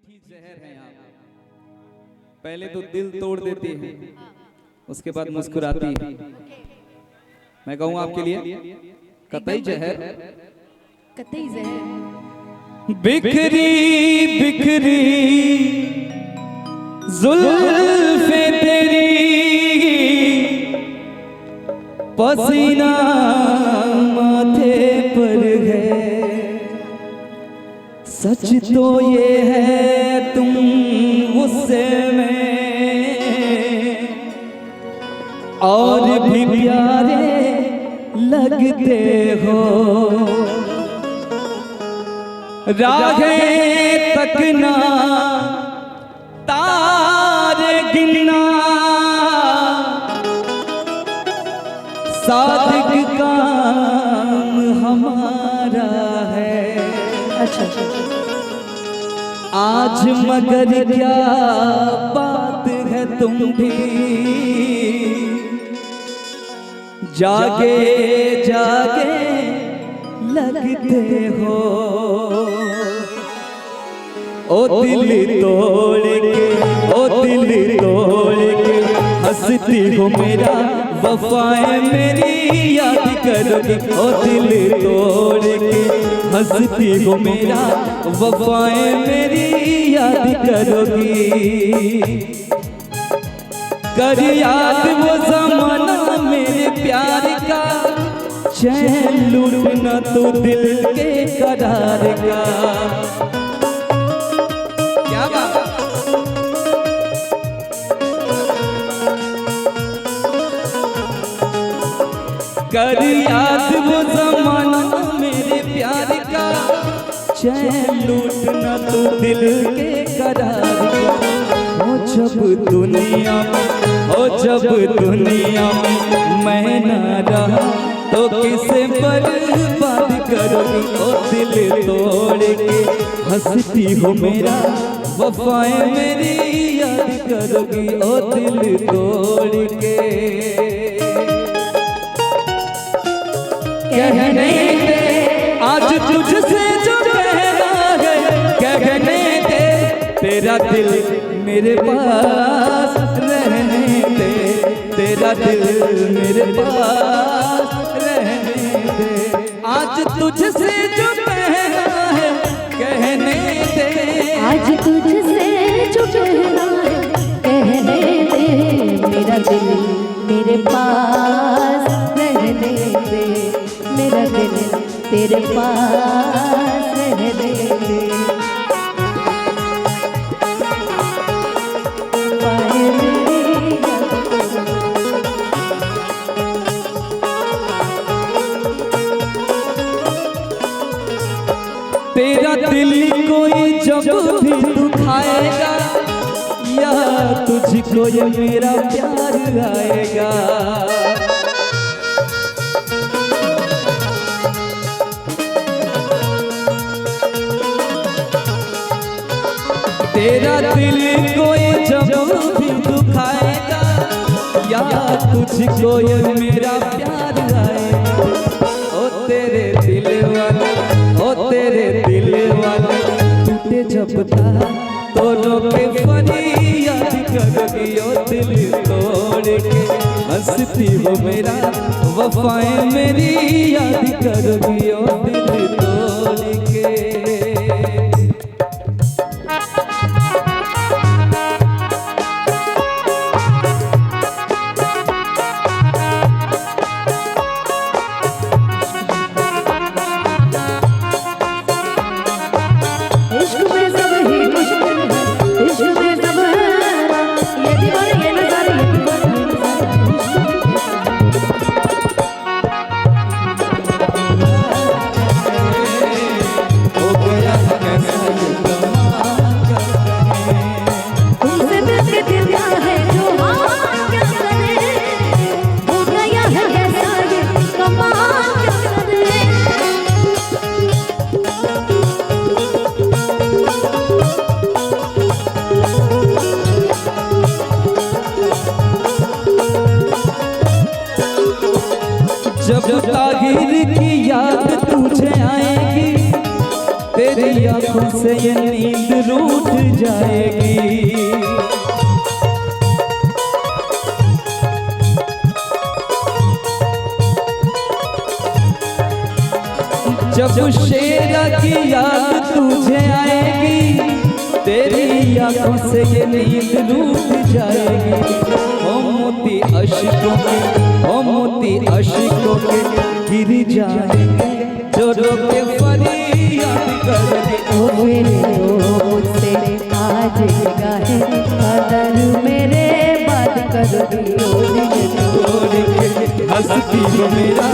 मीठी जहर है आप। पहले तो दिल तोड़ देती है, उसके बाद मुस्कुराती है। मैं कहूँ आपके लिए कतई जहर, कतई जहर। बिखरी बिखरी जुल्फे तेरी, पसीना माथे पर है। सच तो ये है तुम गुस्से में और भी प्यारे लगते हो। राहें तकना तारे गिनना सादिक काम हमारा है। अच्छा आज मगर क्या बात है तुम भी जागे जागे लगते हो। ओ दिल तोड़ के, ओ दिल तोड़ के हंसती हो मेरा, वफाएं मेरी याद करोगी। ओ दिल तोड़ के हंसती हो मेरा, वफाएं मेरी याद करोगी। कर याद वो ज़माना मेरे प्यार का, चैन लूटना तो दिल के करार का। क्या बात, कर याद वो ज़माना मेरे प्यार का, चैन लूटना तो दिल के करार का। हो जब दुनिया में, हो जब दुनिया में मैं ना रहा तो किसे बर्बाद करोगी। ओ दिल तोड़ के हंसती हो मेरा, वफाएं मेरी याद करोगी। ओ दिल तोड़ के कहने दे आज तुझसे जो कहना है, कहने दे तेरा दिल मेरे पास रहने दे, तेरा दिल मेरे पास रहने दे। आज तुझसे जो कहना है कहने दे, आज तुझसे जो कहना है कहने दे। मेरा दिल मेरे पास रहने दे, मेरा दिल तेरे पास रहने दे। तेरा दिल कोई जब भी दुखाएगा, या तुझको ये मेरा प्यार आएगा। तेरा दिल कोई जब भी दुखाएगा, या तुझको ये मेरा प्यार आएगा। ओ तेरे दिल वाले, ओ तेरे दिल वाले टूटे जब तार तो रोके फरियाद करोगी। ओ दिल तोड़ के हंसती हो मेरा, वफाएं मेरी याद करोगी। ओ दिल तोड़ के आंखों से ये नींद रूठ जाएगी। जब शेरा की याद तुझे आएगी, तेरी आंखों से ये नींद रूठ जाएगी। ओ मोती अश्कों के, ओ मोती अश्कों के गिर जाएंगे, जो रो के फरियाद करेंगे। ओ मेरे मुझसे आज गाहे कदर मेरे बात करोगी। हंसती हो मेरा